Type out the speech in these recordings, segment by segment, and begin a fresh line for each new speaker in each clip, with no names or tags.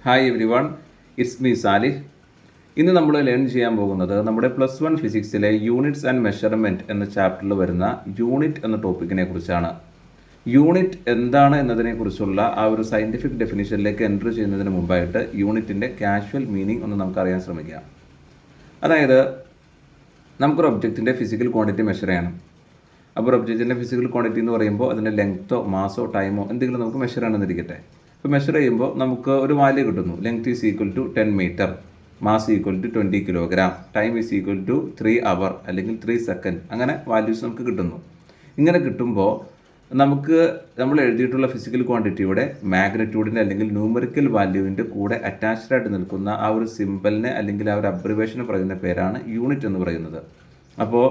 Hi everyone, it's me Salih. ഇന്ന് നമ്മൾ learn ചെയ്യാൻ പോകുന്നത് നമ്മുടെ +1 ഫിസിക്സിലെ യൂണിറ്റ്സ് ആൻഡ് മെഷർമെൻറ്റ് എന്ന ചാപ്റ്ററിൽ വരുന്ന യൂണിറ്റ് എന്ന ടോപ്പിക്കിനെ കുറിച്ചാണ്. യൂണിറ്റ് എന്താണ് എന്നതിനെക്കുറിച്ചുള്ള ആ ഒരു സയൻറ്റിഫിക് ഡെഫിനിഷനിലേക്ക് എൻട്രി ചെയ്യുന്നതിന് മുമ്പായിട്ട് യൂണിറ്റിൻ്റെ കാഷ്വൽ മീനിങ് ഒന്ന് നമുക്ക് അറിയാൻ ശ്രമിക്കാം. അതായത് നമുക്കൊരു ഒബ്ജക്റ്റിൻ്റെ ഫിസിക്കൽ ക്വാണ്ടിറ്റി മെഷർ ചെയ്യണം. അപ്പോൾ ഒരു ഒബ്ജക്റ്റിൻ്റെ ഫിസിക്കൽ ക്വാണ്ടിറ്റി എന്ന് പറയുമ്പോൾ അതിൻ്റെ ലെങ്ത്തോ മാസോ ടൈമോ എന്തെങ്കിലും നമുക്ക് മെഷർ ചെയ്യണമെന്നിരിക്കട്ടെ. ഇപ്പോൾ മെഷർ ചെയ്യുമ്പോൾ നമുക്ക് ഒരു വാല്യൂ കിട്ടുന്നു. Length is equal to 10 metre, mass equal to 20 kilogram, time is equal to 3 hour അല്ലെങ്കിൽ 3 സെക്കൻഡ്. അങ്ങനെ വാല്യൂസ് നമുക്ക് കിട്ടുന്നു. ഇങ്ങനെ കിട്ടുമ്പോൾ നമ്മൾ എഴുതിയിട്ടുള്ള ഫിസിക്കൽ ക്വാണ്ടിറ്റിയുടെ മാഗ്നിറ്റ്യൂഡിൻ്റെ അല്ലെങ്കിൽ ന്യൂമറിക്കൽ വാല്യൂവിൻ്റെ കൂടെ അറ്റാച്ച്ഡ് ആയിട്ട് നിൽക്കുന്ന ആ ഒരു സിമ്പലിനെ അല്ലെങ്കിൽ ആ ഒരു അബ്രിവേഷനെ പറയുന്ന പേരാണ് യൂണിറ്റ് എന്ന് പറയുന്നത്. അപ്പോൾ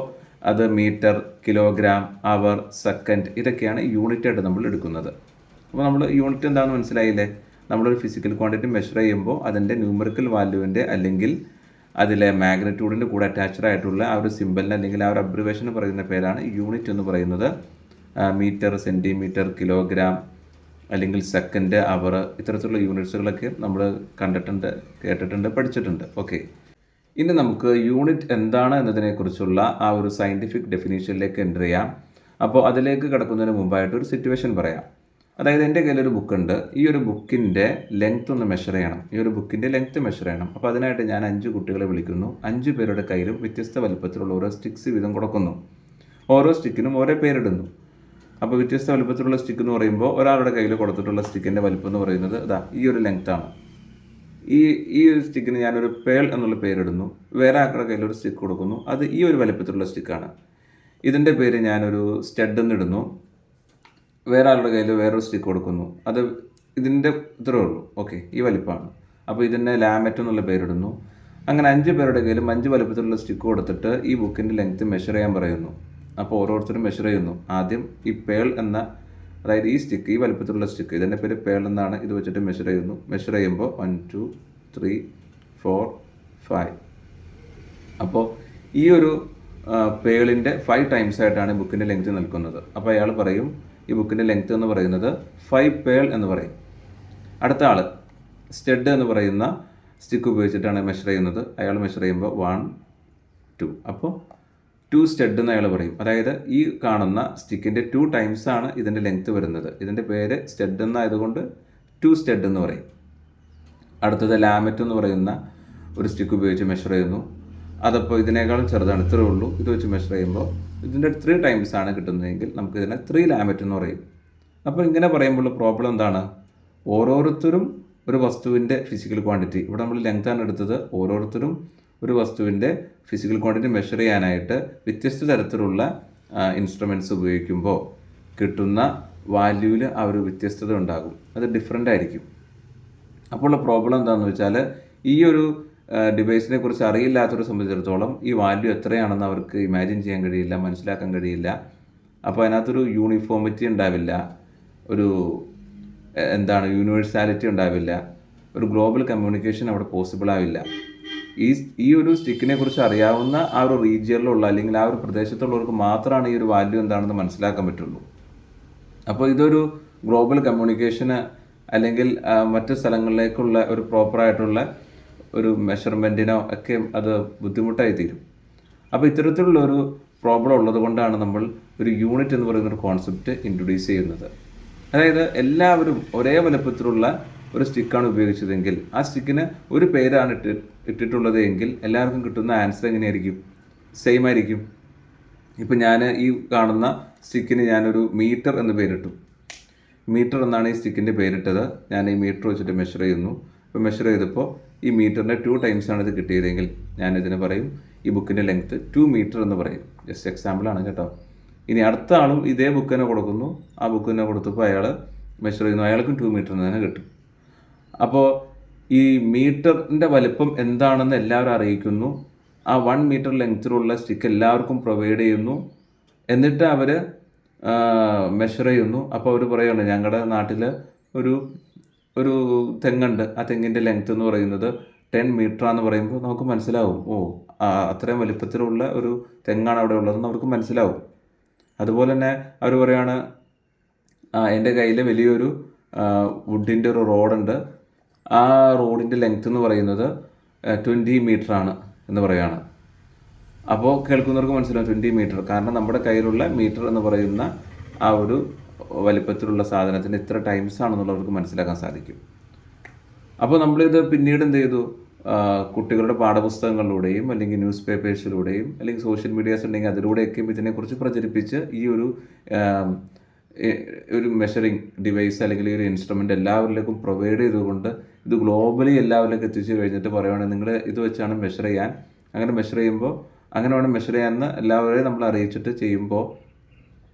അത് മീറ്റർ, കിലോഗ്രാം, അവർ, സെക്കൻഡ് ഇതൊക്കെയാണ് യൂണിറ്റായിട്ട് നമ്മൾ എടുക്കുന്നത്. അപ്പോൾ നമ്മൾ യൂണിറ്റ് എന്താണെന്ന് മനസ്സിലായില്ലേ? നമ്മളൊരു ഫിസിക്കൽ ക്വാണ്ടിറ്റി മെഷർ ചെയ്യുമ്പോൾ അതിൻ്റെ ന്യൂമറിക്കൽ വാല്യൂവിൻ്റെ അല്ലെങ്കിൽ അതിലെ മാഗ്നിറ്റ്യൂഡിൻ്റെ കൂടെ അറ്റാച്ച്ഡ് ആയിട്ടുള്ള ആ ഒരു സിമ്പലിന് അല്ലെങ്കിൽ ആ ഒരു അബ്രിവേഷന് പറയുന്ന പേരാണ് യൂണിറ്റ് എന്ന് പറയുന്നത്. മീറ്റർ, സെൻറ്റിമീറ്റർ, കിലോഗ്രാം അല്ലെങ്കിൽ സെക്കൻഡ്, അവർ ഇത്തരത്തിലുള്ള യൂണിറ്റ്സുകളൊക്കെ നമ്മൾ കണ്ടിട്ടുണ്ട്, കേട്ടിട്ടുണ്ട്, പഠിച്ചിട്ടുണ്ട്. ഓക്കെ, ഇനി നമുക്ക് യൂണിറ്റ് എന്താണ് എന്നതിനെക്കുറിച്ചുള്ള ആ ഒരു സയൻറ്റിഫിക് ഡെഫിനേഷനിലേക്ക് എൻ്റർ ചെയ്യാം. അപ്പോൾ അതിലേക്ക് കിടക്കുന്നതിന് മുമ്പായിട്ട് ഒരു സിറ്റുവേഷൻ പറയാം. അതായത് എൻ്റെ കയ്യിലൊരു ബുക്കുണ്ട്. ഈ ഒരു ബുക്കിൻ്റെ ലെങ്ത് ഒന്ന് മെഷർ ചെയ്യണം. ഈ ഒരു ബുക്കിൻ്റെ ലെങ്ത് മെഷർ ചെയ്യണം. അപ്പോൾ അതിനായിട്ട് ഞാൻ 5 കുട്ടികളെ വിളിക്കുന്നു. 5 പേരുടെ കയ്യിലും വ്യത്യസ്ത വലുപ്പത്തിലുള്ള ഓരോ സ്റ്റിക്സ് വീതം കൊടുക്കുന്നു. ഓരോ സ്റ്റിക്കിനും ഓരോ പേരിടുന്നു. അപ്പോൾ വ്യത്യസ്ത വലുപ്പത്തിലുള്ള സ്റ്റിക്ക് എന്ന് പറയുമ്പോൾ ഒരാളുടെ കയ്യിൽ കൊടുത്തിട്ടുള്ള സ്റ്റിക്കിൻ്റെ വലുപ്പം എന്ന് പറയുന്നത് ഈ ഒരു ലെങ്ത്താണ്. ഈ ഒരു സ്റ്റിക്കിന് ഞാനൊരു പേൾ എന്നുള്ള പേരിടുന്നു. വേറെ ആളുടെ കയ്യിൽ ഒരു സ്റ്റിക്ക് കൊടുക്കുന്നു. അത് ഈ ഒരു വലുപ്പത്തിലുള്ള സ്റ്റിക്കാണ്. ഇതിൻ്റെ പേര് ഞാനൊരു സ്റ്റഡ് എന്നിടുന്നു. വേറെ ആളുടെ കയ്യിൽ വേറൊരു സ്റ്റിക്ക് കൊടുക്കുന്നു. അത് ഇതിൻ്റെ ഇത്രേ ഉള്ളൂ. ഓക്കെ, ഈ വലിപ്പമാണ്. അപ്പോൾ ഇതിനെ ലാമറ്റ് എന്നുള്ള പേരിടുന്നു. അങ്ങനെ 5 പേരുടെ കയ്യിലും 5 വലുപ്പത്തിലുള്ള സ്റ്റിക്ക് കൊടുത്തിട്ട് ഈ ബുക്കിൻ്റെ ലെങ്ത്ത് മെഷർ ചെയ്യാൻ പറയുന്നു. അപ്പോൾ ഓരോരുത്തരും മെഷർ ചെയ്യുന്നു. ആദ്യം ഈ പേൾ എന്ന, അതായത് ഈ സ്റ്റിക്ക്, ഈ വലുപ്പത്തിലുള്ള സ്റ്റിക്ക്, ഇതിൻ്റെ പേര് പേൾ എന്നാണ്. ഇത് വെച്ചിട്ട് മെഷർ ചെയ്യുന്നു. മെഷർ ചെയ്യുമ്പോൾ 1 2 3 4 5. അപ്പോൾ ഈ ഒരു പേളിൻ്റെ 5 ടൈംസ് ആയിട്ടാണ് ബുക്കിൻ്റെ ലെങ്ത്ത് നിൽക്കുന്നത്. അപ്പോൾ അയാൾ പറയും ഈ ബുക്കിൻ്റെ ലെങ്ത്ത് എന്ന് പറയുന്നത് 5 പേൾ എന്ന് പറയും. അടുത്ത ആൾ സ്റ്റഡ് എന്ന് പറയുന്ന സ്റ്റിക്ക് ഉപയോഗിച്ചിട്ടാണ് മെഷർ ചെയ്യുന്നത്. അയാൾ മെഷർ ചെയ്യുമ്പോൾ 1 2, അപ്പോൾ 2 സ്റ്റഡ് എന്ന് അയാൾ പറയും. അതായത് ഈ കാണുന്ന സ്റ്റിക്കിൻ്റെ 2 ടൈംസ് ആണ് ഇതിൻ്റെ ലെങ്ത്ത് വരുന്നത്. ഇതിൻ്റെ പേര് സ്റ്റഡ് എന്നായതുകൊണ്ട് 2 സ്റ്റഡ് എന്ന് പറയും. അടുത്തത് ലാമറ്റ് എന്ന് പറയുന്ന ഒരു സ്റ്റിക്ക് ഉപയോഗിച്ച് മെഷർ ചെയ്യുന്നു. അതപ്പോൾ ഇതിനേക്കാളും ചെറുതാണ്, ഇത്രയേ ഉള്ളൂ. ഇത് വെച്ച് മെഷർ ചെയ്യുമ്പോൾ ഇതിൻ്റെ 3 ടൈംസ് ആണ് കിട്ടുന്നതെങ്കിൽ നമുക്കിതിനെ 3 ലാമറ്റ് എന്ന് പറയും. അപ്പോൾ ഇങ്ങനെ പറയുമ്പോൾ പ്രോബ്ലം എന്താണ്? ഓരോരുത്തരും ഒരു വസ്തുവിൻ്റെ ഫിസിക്കൽ ക്വാണ്ടിറ്റി, ഇവിടെ നമ്മൾ ലെങ്ത്താണ് എടുത്തത്, ഓരോരുത്തരും ഒരു വസ്തുവിൻ്റെ ഫിസിക്കൽ ക്വാണ്ടിറ്റി മെഷർ ചെയ്യാനായിട്ട് വ്യത്യസ്ത തരത്തിലുള്ള ഇൻസ്ട്രുമെൻറ്റ്സ് ഉപയോഗിക്കുമ്പോൾ കിട്ടുന്ന വാല്യൂവിൽ ആ ഒരു വ്യത്യസ്തത ഉണ്ടാകും. അത് ഡിഫറെൻ്റ് ആയിരിക്കും. അപ്പോൾ ഉള്ള പ്രോബ്ലം എന്താണെന്ന് വെച്ചാൽ ഈ ഒരു ഡിവൈസിനെ കുറിച്ച് അറിയില്ലാത്തവരെ സംബന്ധിച്ചിടത്തോളം ഈ വാല്യൂ എത്രയാണെന്ന് അവർക്ക് ഇമാജിൻ ചെയ്യാൻ കഴിയില്ല, മനസ്സിലാക്കാൻ കഴിയില്ല. അപ്പോൾ അതിനകത്തൊരു യൂണിഫോമിറ്റി ഉണ്ടാവില്ല, ഒരു യൂണിവേഴ്സാലിറ്റി ഉണ്ടാവില്ല, ഒരു ഗ്ലോബൽ കമ്മ്യൂണിക്കേഷൻ അവിടെ പോസിബിൾ ആവില്ല. ഈ ഒരു സ്റ്റിക്കിനെ കുറിച്ച് അറിയാവുന്ന ആ ഒരു റീജിയനിലുള്ള അല്ലെങ്കിൽ ആ ഒരു പ്രദേശത്തുള്ളവർക്ക് മാത്രമാണ് ഈ ഒരു വാല്യൂ എന്താണെന്ന് മനസ്സിലാക്കാൻ പറ്റുള്ളൂ. അപ്പോൾ ഇതൊരു ഗ്ലോബൽ കമ്മ്യൂണിക്കേഷന് അല്ലെങ്കിൽ മറ്റ് സ്ഥലങ്ങളിലേക്കുള്ള ഒരു പ്രോപ്പറായിട്ടുള്ള ഒരു മെഷർമെൻറ്റിനോ ഒക്കെ അത് ബുദ്ധിമുട്ടായി തീരും. അപ്പോൾ ഇത്തരത്തിലുള്ള ഒരു പ്രോബ്ലം ഉള്ളത് കൊണ്ടാണ് നമ്മൾ ഒരു യൂണിറ്റ് എന്ന് പറയുന്നൊരു കോൺസെപ്റ്റ് ഇൻട്രൊഡ്യൂസ് ചെയ്യുന്നത്. അതായത് എല്ലാവരും ഒരേ വലുപ്പത്തിലുള്ള ഒരു സ്റ്റിക്കാണ് ഉപയോഗിച്ചതെങ്കിൽ ആ സ്റ്റിക്കിന് ഒരു പേരാണ് ഇട്ടിട്ടുള്ളത് എങ്കിൽ എല്ലാവർക്കും കിട്ടുന്ന ആൻസർ എങ്ങനെയായിരിക്കും? സെയിം ആയിരിക്കും. ഇപ്പോൾ ഞാൻ ഈ കാണുന്ന സ്റ്റിക്കിന് ഞാനൊരു മീറ്റർ എന്ന് പേരിട്ടു. മീറ്റർ എന്നാണ് ഈ സ്റ്റിക്കിൻ്റെ പേരിട്ടത്. ഞാൻ ഈ മീറ്റർ വെച്ചിട്ട് മെഷർ ചെയ്യുന്നു. ഇപ്പോൾ മെഷർ ചെയ്തപ്പോൾ ഈ മീറ്ററിൻ്റെ 2 ടൈംസ് ആണ് ഇത് കിട്ടിയതെങ്കിൽ ഞാനിതിന് പറയും ഈ ബുക്കിൻ്റെ ലെങ്ത്ത് 2 മീറ്റർ എന്ന് പറയും. ജസ്റ്റ് എക്സാമ്പിളാണ് കേട്ടോ. ഇനി അടുത്ത ആളും ഇതേ ബുക്കിനെ കൊടുക്കുന്നു. ആ ബുക്കിനെ കൊടുത്തപ്പോൾ അയാൾ മെഷർ ചെയ്യുന്നു, അയാൾക്കും 2 മീറ്റർ എന്ന് തന്നെ കിട്ടും. അപ്പോൾ ഈ മീറ്ററിൻ്റെ വലിപ്പം എന്താണെന്ന് എല്ലാവരും അറിയിക്കുന്നു. ആ 1 മീറ്റർ ലെങ്ത്തിലുള്ള സ്റ്റിക്ക് എല്ലാവർക്കും പ്രൊവൈഡ് ചെയ്യുന്നു. എന്നിട്ട് അവർ മെഷർ ചെയ്യുന്നു. അപ്പോൾ അവർ പറയുകയാണ് ഞങ്ങളുടെ നാട്ടിൽ ഒരു തെങ്ങുണ്ട്, ആ തെങ്ങിൻ്റെ ലെങ്ത്ത് എന്ന് പറയുന്നത് 10 മീറ്റർ എന്ന് പറയുമ്പോൾ നമുക്ക് മനസ്സിലാവും, അത്രയും വലിപ്പത്തിലുള്ള ഒരു തെങ്ങാണ് അവിടെ ഉള്ളതെന്ന് അവർക്ക് മനസ്സിലാവും. അതുപോലെ തന്നെ അവർ പറയുകയാണ് എൻ്റെ കയ്യിൽ വലിയൊരു വുഡിൻ്റെ ഒരു റോഡുണ്ട്, ആ റോഡിൻ്റെ ലെങ്ത് എന്ന് പറയുന്നത് 20 മീറ്റർ ആണ് എന്ന് പറയുകയാണ്. അപ്പോൾ കേൾക്കുന്നവർക്ക് മനസ്സിലാവും 20 മീറ്റർ, കാരണം നമ്മുടെ കയ്യിലുള്ള മീറ്റർ എന്ന് പറയുന്ന ആ ഒരു വലിപ്പത്തിലുള്ള സാധനത്തിന് ഇത്ര ടൈംസ് ആണെന്നുള്ളവർക്ക് മനസ്സിലാക്കാൻ സാധിക്കും. അപ്പോൾ നമ്മളിത് പിന്നീട് എന്ത് ചെയ്തു, കുട്ടികളുടെ പാഠപുസ്തകങ്ങളിലൂടെയും അല്ലെങ്കിൽ ന്യൂസ് പേപ്പേഴ്സിലൂടെയും അല്ലെങ്കിൽ സോഷ്യൽ മീഡിയാസ് ഉണ്ടെങ്കിൽ അതിലൂടെയൊക്കെയും ഇതിനെക്കുറിച്ച് പ്രചരിപ്പിച്ച് ഈ ഒരു മെഷറിംഗ് ഡിവൈസ് അല്ലെങ്കിൽ ഈ ഒരു ഇൻസ്ട്രുമെൻ്റ് എല്ലാവരിലേക്കും പ്രൊവൈഡ് ചെയ്തുകൊണ്ട് ഇത് ഗ്ലോബലി എല്ലാവരിലേക്കും എത്തിച്ചു കഴിഞ്ഞിട്ട് പറയുകയാണെങ്കിൽ നിങ്ങൾ ഇത് വെച്ചാണ് മെഷർ ചെയ്യാൻ, അങ്ങനെ മെഷർ ചെയ്യുമ്പോൾ അങ്ങനെ വേണം മെഷർ ചെയ്യാമെന്ന് എല്ലാവരെയും നമ്മൾ അറിയിച്ചിട്ട് ചെയ്യുമ്പോൾ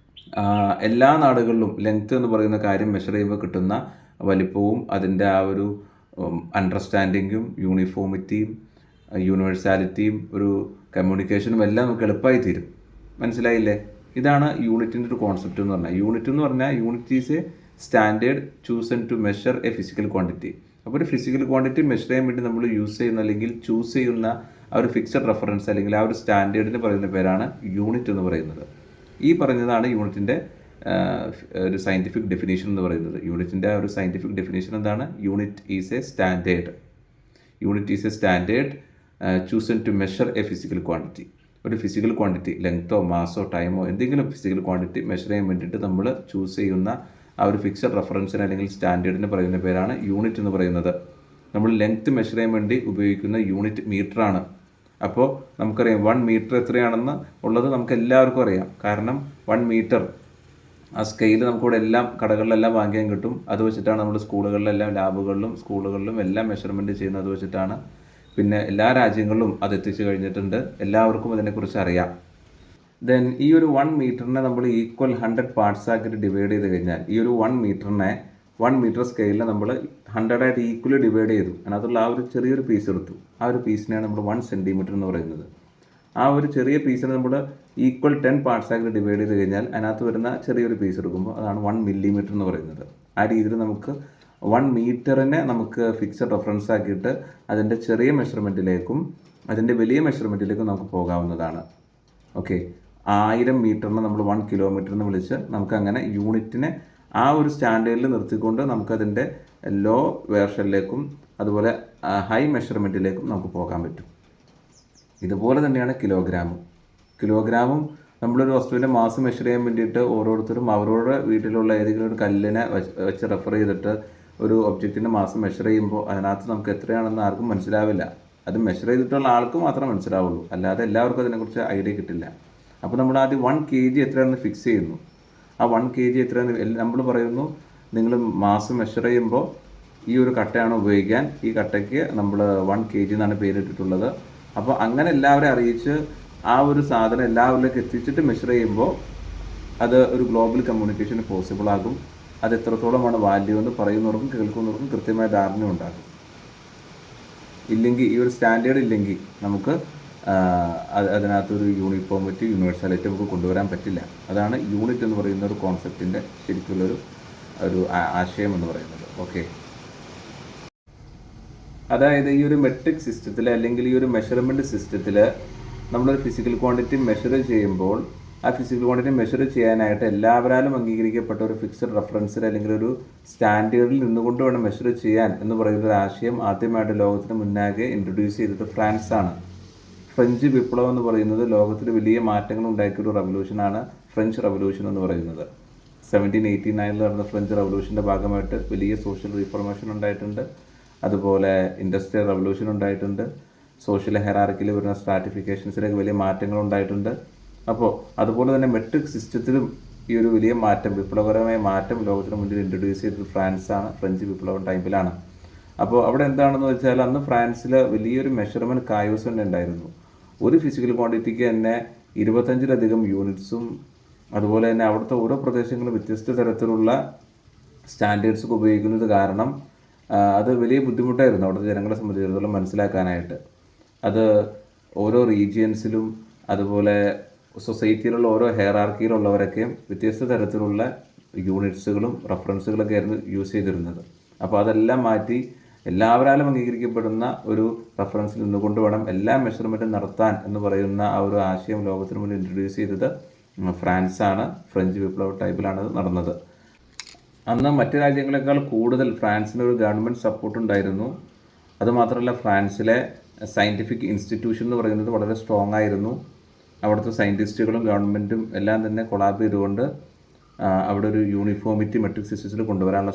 എല്ലാ നാടുകളിലും ലെങ്ത് എന്ന് പറയുന്ന കാര്യം മെഷർ ചെയ്യുമ്പോൾ കിട്ടുന്ന വലിപ്പവും അതിൻ്റെ ആ ഒരു അണ്ടർസ്റ്റാൻഡിങ്ങും യൂണിഫോമിറ്റിയും യൂണിവേഴ്സാലിറ്റിയും ഒരു കമ്മ്യൂണിക്കേഷനും എല്ലാം നമുക്ക് എളുപ്പമായി തീരും. മനസ്സിലായില്ലേ? ഇതാണ് യൂണിറ്റിൻ്റെ ഒരു കോൺസെപ്റ്റ് എന്ന് പറഞ്ഞാൽ. Unit is a standard chosen to measure a physical quantity. അപ്പോൾ ഒരു ഫിസിക്കൽ ക്വാണ്ടിറ്റി മെഷർ ചെയ്യാൻ വേണ്ടി നമ്മൾ യൂസ് ചെയ്യുന്ന അല്ലെങ്കിൽ ചൂസ് ചെയ്യുന്ന ആ ഒരു ഫിക്സഡ് റെഫറൻസ് അല്ലെങ്കിൽ ആ ഒരു സ്റ്റാൻഡേർഡിന് പറയുന്ന പേരാണ് യൂണിറ്റ് എന്ന് പറയുന്നത്. ഈ പറഞ്ഞതാണ് യൂണിറ്റിൻ്റെ ഒരു സയൻറ്റിഫിക് ഡെഫിനേഷൻ എന്ന് പറയുന്നത്. യൂണിറ്റിൻ്റെ ആ ഒരു സയൻറ്റിഫിക് ഡെഫിനേഷൻ എന്താണ്? Unit is a standard chosen to measure a physical quantity. ഒരു ഫിസിക്കൽ ക്വാണ്ടിറ്റി ലെങ്ത്തോ മാസോ ടൈമോ എന്തെങ്കിലും ഫിസിക്കൽ ക്വാണ്ടിറ്റി മെഷർ ചെയ്യാൻ വേണ്ടിയിട്ട് നമ്മൾ ചൂസ് ചെയ്യുന്ന ആ ഒരു ഫിക്സഡ് റെഫറൻസിന് അല്ലെങ്കിൽ സ്റ്റാൻഡേർഡിന് പറയുന്ന പേരാണ് യൂണിറ്റ് എന്ന് പറയുന്നത്. നമ്മൾ ലെങ്ത്ത് മെഷർ ചെയ്യാൻ വേണ്ടി ഉപയോഗിക്കുന്ന യൂണിറ്റ് മീറ്ററാണ്. അപ്പോൾ നമുക്കറിയാം 1 മീറ്റർ എത്രയാണെന്ന് ഉള്ളത് നമുക്ക് എല്ലാവർക്കും അറിയാം. കാരണം 1 മീറ്റർ ആ സ്കെയിൽ നമുക്കിവിടെ എല്ലാം കടകളിലെല്ലാം വാങ്ങിക്കാൻ കിട്ടും. അത് വെച്ചിട്ടാണ് നമ്മൾ സ്കൂളുകളിലെല്ലാം ലാബുകളിലും സ്കൂളുകളിലും എല്ലാം മെഷർമെൻറ്റ് ചെയ്യുന്നത്. അത് വെച്ചിട്ടാണ്. പിന്നെ എല്ലാ രാജ്യങ്ങളിലും അത് എത്തിച്ചു കഴിഞ്ഞിട്ടുണ്ട്. എല്ലാവർക്കും അതിനെക്കുറിച്ച് അറിയാം. ദെൻ ഈ ഒരു 1 മീറ്ററിനെ നമ്മൾ ഈക്വൽ 100 പാർട്സ് ആക്കിയിട്ട് ഡിവൈഡ് ചെയ്ത് കഴിഞ്ഞാൽ ഈ ഒരു 1 മീറ്റർ സ്കെയിലിനെ നമ്മൾ 100 ആയിട്ട് ഈക്വലി ഡിവൈഡ് ചെയ്തു. അതിനകത്തുള്ള ആ ഒരു ചെറിയൊരു പീസ് എടുത്തു. ആ ഒരു പീസിനെയാണ് നമ്മൾ 1 സെൻറ്റിമീറ്റർ എന്ന് പറയുന്നത്. ആ ഒരു ചെറിയ പീസിനെ നമ്മൾ ഈക്വൽ 10 പാർട്സ് ആക്കി ഡിവൈഡ് ചെയ്ത് കഴിഞ്ഞാൽ അതിനകത്ത് വരുന്ന ചെറിയൊരു പീസ് എടുക്കുമ്പോൾ അതാണ് 1 മില്ലിമീറ്റർ എന്ന് പറയുന്നത്. ആ രീതിയിൽ നമുക്ക് 1 മീറ്ററിനെ നമുക്ക് ഫിക്സഡ് റെഫറൻസ് ആക്കിയിട്ട് അതിൻ്റെ ചെറിയ മെഷർമെൻറ്റിലേക്കും അതിൻ്റെ വലിയ മെഷർമെൻറ്റിലേക്കും നമുക്ക് പോകാവുന്നതാണ്. ഓക്കെ, 1000 മീറ്ററിനെ നമ്മൾ 1 കിലോമീറ്റർ എന്ന് വിളിച്ച് നമുക്കങ്ങനെ യൂണിറ്റിനെ ആ ഒരു സ്റ്റാൻഡേർഡിൽ നിർത്തിക്കൊണ്ട് നമുക്കതിൻ്റെ ലോ വേർഷനിലേക്കും അതുപോലെ ഹൈ മെഷർമെൻറ്റിലേക്കും നമുക്ക് പോകാൻ പറ്റും. ഇതുപോലെ തന്നെയാണ് കിലോഗ്രാമും നമ്മളൊരു വസ്തുവിൻ്റെ മാസ് മെഷർ ചെയ്യാൻ വേണ്ടിയിട്ട് ഓരോരുത്തരും അവരുടെ വീട്ടിലുള്ള ഏതെങ്കിലും ഒരു കല്ലിനെ വെച്ച് റെഫർ ചെയ്തിട്ട് ഒരു ഒബ്ജക്റ്റിൻ്റെ മാസ് മെഷർ ചെയ്യുമ്പോൾ അതിനകത്ത് നമുക്ക് എത്രയാണെന്ന് ആർക്കും മനസ്സിലാവില്ല. അത് മെഷർ ചെയ്തിട്ടുള്ള ആൾക്ക് മാത്രമേ മനസ്സിലാവുള്ളൂ, അല്ലാതെ എല്ലാവർക്കും അതിനെക്കുറിച്ച് ഐഡിയ കിട്ടില്ല. അപ്പോൾ നമ്മൾ ആദ്യം 1 kg എത്രയാണെന്ന് ഫിക്സ് ചെയ്യുന്നു. ആ 1 kg എത്രയാണെന്ന് നമ്മൾ പറയുന്നു, നിങ്ങൾ മാസ് മെഷർ ചെയ്യുമ്പോൾ ഈ ഒരു കട്ടയാണ് ഉപയോഗിക്കാൻ, ഈ കട്ടയ്ക്ക് നമ്മൾ 1 kg എന്നാണ് പേരിട്ടിട്ടുള്ളത്. അപ്പോൾ അങ്ങനെ എല്ലാവരെയും അറിയിച്ച് ആ ഒരു സാധനം എല്ലാവരിലേക്ക് എത്തിച്ചിട്ട് മെഷർ ചെയ്യുമ്പോൾ അത് ഒരു ഗ്ലോബൽ കമ്മ്യൂണിക്കേഷൻ പോസിബിൾ ആകും. അത് എത്രത്തോളമാണ് വാല്യൂ എന്ന് പറയുന്നവർക്കും കേൾക്കുന്നവർക്കും കൃത്യമായ ധാരണ ഉണ്ടാകും. ഇല്ലെങ്കിൽ ഈ ഒരു സ്റ്റാൻഡേർഡ് ഇല്ലെങ്കിൽ നമുക്ക് അതിനകത്തൊരു യൂണിഫോമിറ്റി യൂണിവേഴ്സാലിറ്റി നമുക്ക് കൊണ്ടുവരാൻ പറ്റില്ല. അതാണ് യൂണിറ്റ് എന്ന് പറയുന്ന ഒരു കോൺസെപ്റ്റിൻ്റെ ശരിക്കുള്ളൊരു ആശയം എന്ന് പറയുന്നത്. ഓക്കെ, അതായത് ഈ ഒരു മെട്രിക് സിസ്റ്റത്തിൽ അല്ലെങ്കിൽ ഈ ഒരു മെഷർമെൻറ്റ് സിസ്റ്റത്തിൽ നമ്മളൊരു ഫിസിക്കൽ ക്വാണ്ടിറ്റി മെഷർ ചെയ്യുമ്പോൾ ആ ഫിസിക്കൽ ക്വാണ്ടിറ്റി മെഷർ ചെയ്യാനായിട്ട് എല്ലാവരാലും അംഗീകരിക്കപ്പെട്ട ഒരു ഫിക്സഡ് റെഫറൻസിൽ അല്ലെങ്കിൽ ഒരു സ്റ്റാൻഡേർഡിൽ നിന്നുകൊണ്ട് വേണം മെഷർ ചെയ്യാൻ എന്ന് പറയുന്ന ഒരു ആശയം ആദ്യമായിട്ട് ലോകത്തിന് മുന്നാകെ ഇൻട്രൊഡ്യൂസ് ചെയ്തത് ഫ്രാൻസാണ്. ഫ്രഞ്ച് വിപ്ലവം എന്ന് പറയുന്നത് ലോകത്തിൽ വലിയ മാറ്റങ്ങൾ ഉണ്ടാക്കിയ ഒരു റവല്യൂഷനാണ് ഫ്രഞ്ച് റവല്യൂഷൻ എന്ന് പറയുന്നത്. 1789 നടന്ന ഫ്രഞ്ച് റവല്യൂഷൻ്റെ ഭാഗമായിട്ട് വലിയ സോഷ്യൽ റീഫോർമേഷൻ ഉണ്ടായിട്ടുണ്ട്. അതുപോലെ ഇൻഡസ്ട്രിയൽ റവല്യൂഷൻ ഉണ്ടായിട്ടുണ്ട്. സോഷ്യൽ ഹെറാർക്കിയിൽ വരുന്ന സ്ട്രാറ്റിഫിക്കേഷൻസിലേക്ക് വലിയ മാറ്റങ്ങൾ ഉണ്ടായിട്ടുണ്ട്. അപ്പോൾ അതുപോലെ തന്നെ മെട്രിക് സിസ്റ്റത്തിലും ഈ ഒരു വലിയ മാറ്റം, വിപ്ലവകരമായ മാറ്റം ലോകത്തിന് മുന്നിൽ ഇൻട്രൊഡ്യൂസ് ചെയ്തത് ഫ്രാൻസാണ്. ഫ്രഞ്ച് വിപ്ലവം ടൈമിലാണ്. അപ്പോൾ അവിടെ എന്താണെന്ന് വെച്ചാൽ അന്ന് ഫ്രാൻസിൽ വലിയൊരു മെഷർമെൻറ്റ് കായോസ് ഉണ്ടായിരുന്നു. ഒരു ഫിസിക്കൽ ക്വാണ്ടിറ്റിക്ക് തന്നെ 25ലധികം യൂണിറ്റ്സും അതുപോലെ തന്നെ അവിടുത്തെ ഓരോ പ്രദേശങ്ങളും വ്യത്യസ്ത തരത്തിലുള്ള സ്റ്റാൻഡേർഡ്സൊക്കെ ഉപയോഗിക്കുന്നത് കാരണം അത് വലിയ ബുദ്ധിമുട്ടായിരുന്നു അവിടുത്തെ ജനങ്ങളെ സംബന്ധിച്ചിടത്തോളം മനസ്സിലാക്കാനായിട്ട്. അത് ഓരോ റീജിയൻസിലും അതുപോലെ സൊസൈറ്റിയിലുള്ള ഓരോ ഹെയറാർക്കിയിലുള്ളവരൊക്കെയും വ്യത്യസ്ത തരത്തിലുള്ള യൂണിറ്റ്സുകളും റെഫറൻസുകളൊക്കെ ആയിരുന്നു യൂസ് ചെയ്തിരുന്നത്. അപ്പോൾ അതെല്ലാം മാറ്റി എല്ലാവരാലും അംഗീകരിക്കപ്പെടുന്ന ഒരു റെഫറൻസിൽ നിന്നുകൊണ്ട് വേണം എല്ലാ മെഷർമെൻറ്റും നടത്താൻ എന്ന് പറയുന്ന ആ ഒരു ആശയം ലോകത്തിന് മുന്നിൽ ഇൻട്രൊഡ്യൂസ് ചെയ്തത് ഫ്രാൻസാണ്. ഫ്രഞ്ച് വിപ്ലവ ടൈപ്പിലാണ് അത് നടന്നത്. അന്ന് മറ്റ് രാജ്യങ്ങളെക്കാൾ കൂടുതൽ ഫ്രാൻസിന് ഒരു ഗവൺമെൻറ് സപ്പോർട്ട് ഉണ്ടായിരുന്നു. അതുമാത്രമല്ല ഫ്രാൻസിലെ സയൻറ്റിഫിക് ഇൻസ്റ്റിറ്റ്യൂഷൻ എന്ന് പറയുന്നത് വളരെ സ്ട്രോങ് ആയിരുന്നു. അവിടുത്തെ സയൻറ്റിസ്റ്റുകളും ഗവൺമെൻറ്റും എല്ലാം തന്നെ കൊളാബ് ചെയ്തുകൊണ്ട് അവിടെ ഒരു യൂണിഫോമിറ്റി മെട്രിക് സിസ്റ്റത്തിൽ കൊണ്ടുവരാനുള്ള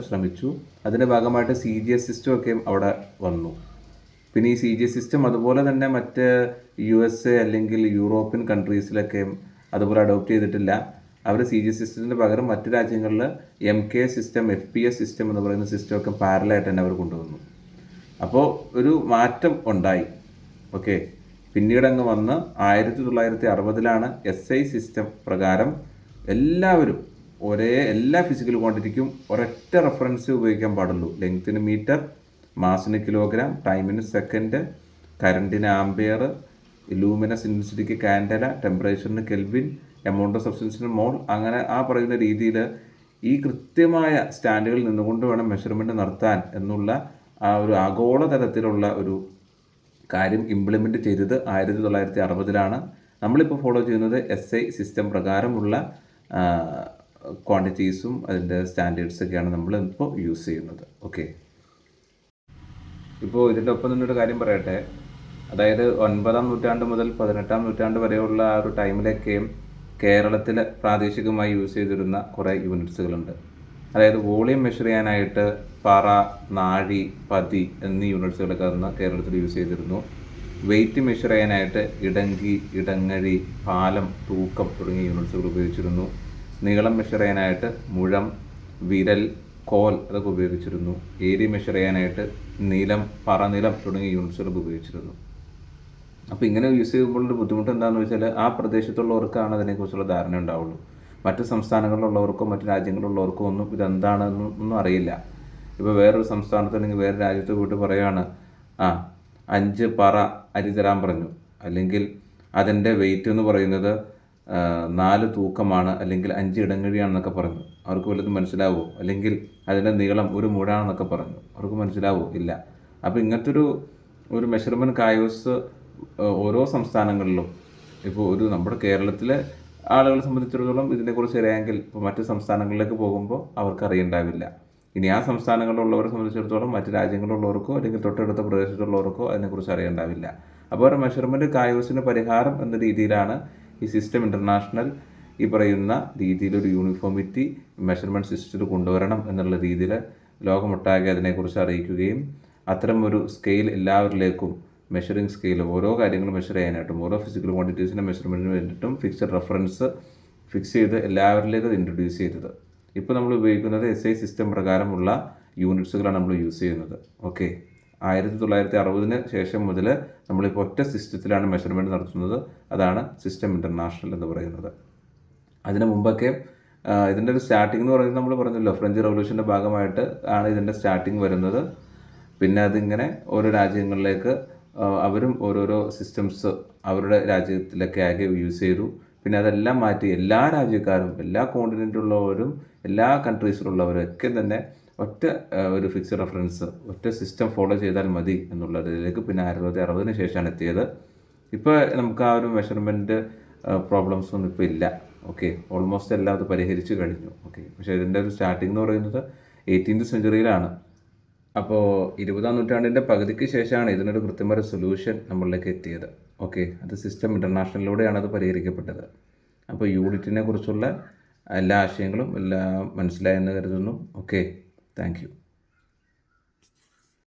ശ്രമിച്ചു. അതിൻ്റെ ഭാഗമായിട്ട് CGS സിസ്റ്റം ഒക്കെ അവിടെ വന്നു. പിന്നെ ഈ CGS സിസ്റ്റം അതുപോലെ തന്നെ മറ്റ് USA അല്ലെങ്കിൽ യൂറോപ്യൻ കൺട്രീസിലൊക്കെ അതുപോലെ അഡോപ്റ്റ് ചെയ്തിട്ടില്ല. അവർ CGS സിസ്റ്റത്തിന് പകരം മറ്റ് രാജ്യങ്ങളിൽ MK സിസ്റ്റം, FPS സിസ്റ്റം എന്ന് പറയുന്ന സിസ്റ്റമൊക്കെ പാരലായിട്ട് തന്നെ അവർ കൊണ്ടുവന്നു. അപ്പോൾ ഒരു മാറ്റം ഉണ്ടായി. ഓക്കെ, പിന്നീട് അങ്ങ് വന്ന് 1960-ലാണ് SI സിസ്റ്റം പ്രകാരം എല്ലാവരും എല്ലാ ഫിസിക്കൽ ക്വാണ്ടിറ്റിക്കും ഒരൊറ്റ റെഫറൻസ് ഉപയോഗിക്കാൻ പാടുള്ളൂ. ലെങ്ത്തിന് മീറ്റർ, മാസിന് കിലോഗ്രാം, ടൈമിന് സെക്കൻഡ്, കറണ്ടിന് ആംബിയർ, ലൂമിനസ് ഇൻറ്റൻസിറ്റിക്ക് കാൻഡല, ടെമ്പറേച്ചറിന് കെൽവിൻ, എമൗണ്ട് ഓഫ് സബ്സ്റ്റൻസിന് മോൾ. അങ്ങനെ ആ പറയുന്ന രീതിയിൽ ഈ കൃത്യമായ സ്റ്റാൻഡുകളിൽ നിന്നുകൊണ്ട് വേണം മെഷർമെൻറ്റ് നടത്താൻ എന്നുള്ള ആ ഒരു ആഗോള തലത്തിലുള്ള ഒരു കാര്യം ഇംപ്ലിമെൻറ്റ് ചെയ്തത് 1960-ലാണ്. നമ്മളിപ്പോൾ ഫോളോ ചെയ്യുന്നത് SI സിസ്റ്റം പ്രകാരമുള്ള ക്വാണ്ടിറ്റീസും അതിൻ്റെ സ്റ്റാൻഡേർഡ്സൊക്കെയാണ് നമ്മളിപ്പോൾ യൂസ് ചെയ്യുന്നത്. ഓക്കെ, ഇപ്പോൾ ഇതിൻ്റെ ഒപ്പം തന്നെ ഒരു കാര്യം പറയട്ടെ. അതായത് 9-ാം നൂറ്റാണ്ട് മുതൽ 18-ാം നൂറ്റാണ്ട് വരെയുള്ള ആ ഒരു ടൈമിലൊക്കെ കേരളത്തിൽ പ്രാദേശികമായി യൂസ് ചെയ്തിരുന്ന കുറേ യൂണിറ്റ്സുകളുണ്ട്. അതായത് വോളിയം മെഷർ ചെയ്യാനായിട്ട് പറ, നാഴി, പതി എന്നീ യൂണിറ്റ്സുകളൊക്കെ അന്ന് കേരളത്തിൽ യൂസ് ചെയ്തിരുന്നു. വെയിറ്റ് മെഷർ ചെയ്യാനായിട്ട് ഇടങ്കി, ഇടങ്ങഴി, പാലം, തൂക്കം തുടങ്ങിയ യൂണിറ്റ്സുകൾ ഉപയോഗിച്ചിരുന്നു. നീളം മെഷർ ചെയ്യാനായിട്ട് മുഴം, വിരൽ, കോൽ അതൊക്കെ ഉപയോഗിച്ചിരുന്നു. ഏരിയ മെഷർ ചെയ്യാനായിട്ട് നീളം, പറനീളം തുടങ്ങിയ യൂണിറ്റ്സുകൾ ഉപയോഗിച്ചിരുന്നു. അപ്പോൾ ഇങ്ങനെ യൂസ് ചെയ്യുമ്പോഴൊരു ബുദ്ധിമുട്ട് എന്താണെന്ന് വെച്ചാൽ ആ പ്രദേശത്തുള്ളവർക്കാണ് അതിനെക്കുറിച്ചുള്ള ധാരണ ഉണ്ടാവുള്ളൂ. മറ്റ് സംസ്ഥാനങ്ങളിലുള്ളവർക്കോ മറ്റ് രാജ്യങ്ങളിലുള്ളവർക്കോ ഒന്നും ഇതെന്താണെന്നൊന്നും അറിയില്ല. ഇപ്പോൾ വേറൊരു സംസ്ഥാനത്ത് അല്ലെങ്കിൽ വേറെ രാജ്യത്ത് പോയിട്ട് പറയുകയാണ് 5 പറ അരി തരാൻ പറഞ്ഞു, അല്ലെങ്കിൽ അതിൻ്റെ വെയിറ്റ് എന്ന് പറയുന്നത് 4 തൂക്കമാണ്, അല്ലെങ്കിൽ 5 ഇടങ്ങഴിയാണെന്നൊക്കെ പറഞ്ഞു. അവർക്ക് വല്ലതും മനസ്സിലാവുമോ? അല്ലെങ്കിൽ അതിൻ്റെ നീളം 1 മുഴാണെന്നൊക്കെ പറഞ്ഞു. അവർക്ക് മനസ്സിലാവുമോ? ഇല്ല. അപ്പോൾ ഇങ്ങനത്തെ ഒരു മെഷർമെൻറ്റ് കായോസ് ഓരോ സംസ്ഥാനങ്ങളിലും ഇപ്പോൾ നമ്മുടെ കേരളത്തിലെ ആളുകളെ സംബന്ധിച്ചിടത്തോളം ഇതിനെക്കുറിച്ച് അറിയാമെങ്കിൽ ഇപ്പോൾ മറ്റ് സംസ്ഥാനങ്ങളിലേക്ക് പോകുമ്പോൾ അവർക്ക് അറിയണ്ടാവില്ല. ഇനി ആ സംസ്ഥാനങ്ങളിലുള്ളവരെ സംബന്ധിച്ചിടത്തോളം മറ്റ് രാജ്യങ്ങളിലുള്ളവർക്കോ അല്ലെങ്കിൽ തൊട്ടടുത്ത പ്രദേശത്തുള്ളവർക്കോ അതിനെക്കുറിച്ച് അറിയണ്ടാവില്ല. അപ്പോൾ ഒരു മെഷർമെൻറ്റ് കായോസിന് പരിഹാരം എന്ന രീതിയിലാണ് ഈ സിസ്റ്റം ഇൻ്റർനാഷണൽ ഈ പറയുന്ന രീതിയിലൊരു യൂണിഫോമിറ്റി മെഷർമെൻറ്റ് സിസ്റ്റത്തിൽ കൊണ്ടുവരണം എന്നുള്ള രീതിയിൽ ലോകമൊട്ടാകെ അതിനെക്കുറിച്ച് അറിയിക്കുകയും അത്തരം ഒരു സ്കെയിൽ എല്ലാവരിലേക്കും മെഷറിംഗ് സ്കെയിൽ ഓരോ കാര്യങ്ങളും മെഷർ ചെയ്യാനായിട്ടും ഓരോ ഫിസിക്കൽ ക്വാണ്ടിറ്റീസിൻ്റെ മെഷർമെൻറ്റിന് വേണ്ടിയിട്ടും ഫിക്സഡ് റെഫറൻസ് ഫിക്സ് ചെയ്ത് എല്ലാവരിലേക്കും അത് ഇൻട്രൊഡ്യൂസ് ചെയ്തത്. ഇപ്പോൾ നമ്മൾ ഉപയോഗിക്കുന്നത് SI സിസ്റ്റം പ്രകാരമുള്ള യൂണിറ്റ്സുകളാണ് നമ്മൾ യൂസ് ചെയ്യുന്നത്. ഓക്കെ, 1960-ന് ശേഷം മുതൽ നമ്മളിപ്പോൾ ഒറ്റ സിസ്റ്റത്തിലാണ് മെഷർമെൻറ്റ് നടത്തുന്നത്. അതാണ് സിസ്റ്റം ഇൻ്റർനാഷണൽ എന്ന് പറയുന്നത്. അതിന് മുമ്പൊക്കെ ഇതിൻ്റെ ഒരു സ്റ്റാർട്ടിംഗ് എന്ന് പറയുന്നത് നമ്മൾ പറഞ്ഞല്ലോ, ഫ്രഞ്ച് റവല്യൂഷൻ്റെ ഭാഗമായിട്ട് ആണ് ഇതിൻ്റെ സ്റ്റാർട്ടിങ് വരുന്നത്. പിന്നെ അതിങ്ങനെ ഓരോ രാജ്യങ്ങളിലേക്ക് അവരും ഓരോരോ സിസ്റ്റംസ് അവരുടെ രാജ്യത്തിലൊക്കെ ആകെ യൂസ് ചെയ്തു. പിന്നെ അതെല്ലാം മാറ്റി എല്ലാ രാജ്യക്കാരും, എല്ലാ കോണ്ടിനെൻറ്റിലുള്ളവരും, എല്ലാ കൺട്രീസിലുള്ളവരൊക്കെ തന്നെ ഒറ്റ ഒരു ഫിക്സഡ് റെഫറൻസ്, ഒറ്റ സിസ്റ്റം ഫോളോ ചെയ്താൽ മതി എന്നുള്ളതിലേക്ക് പിന്നെ 1960-ന് ശേഷമാണ് എത്തിയത്. ഇപ്പോൾ നമുക്ക് ആ ഒരു മെഷർമെൻറ്റ് പ്രോബ്ലംസ് ഒന്നും ഇപ്പോൾ ഇല്ല. ഓക്കെ, ഓൾമോസ്റ്റ് എല്ലാം അത് പരിഹരിച്ച് കഴിഞ്ഞു. ഓക്കെ, പക്ഷേ ഇതിൻ്റെ ഒരു സ്റ്റാർട്ടിംഗ് എന്ന് പറയുന്നത് 18th സെഞ്ച്വറിയിലാണ്. അപ്പോൾ 20-ാം നൂറ്റാണ്ടിൻ്റെ പകുതിക്ക് ശേഷമാണ് ഇതിനൊരു കൃത്യമായ സൊല്യൂഷൻ നമ്മളിലേക്ക് എത്തിയത്. ഓക്കെ, അത് സിസ്റ്റം ഇൻ്റർനാഷണലിലൂടെയാണ് അത് പരിഹരിക്കപ്പെട്ടത്. അപ്പോൾ യൂണിറ്റിനെ കുറിച്ചുള്ള എല്ലാ ആശയങ്ങളും എല്ലാം മനസ്സിലായെന്ന് കരുതുന്നു. Okay, thank you.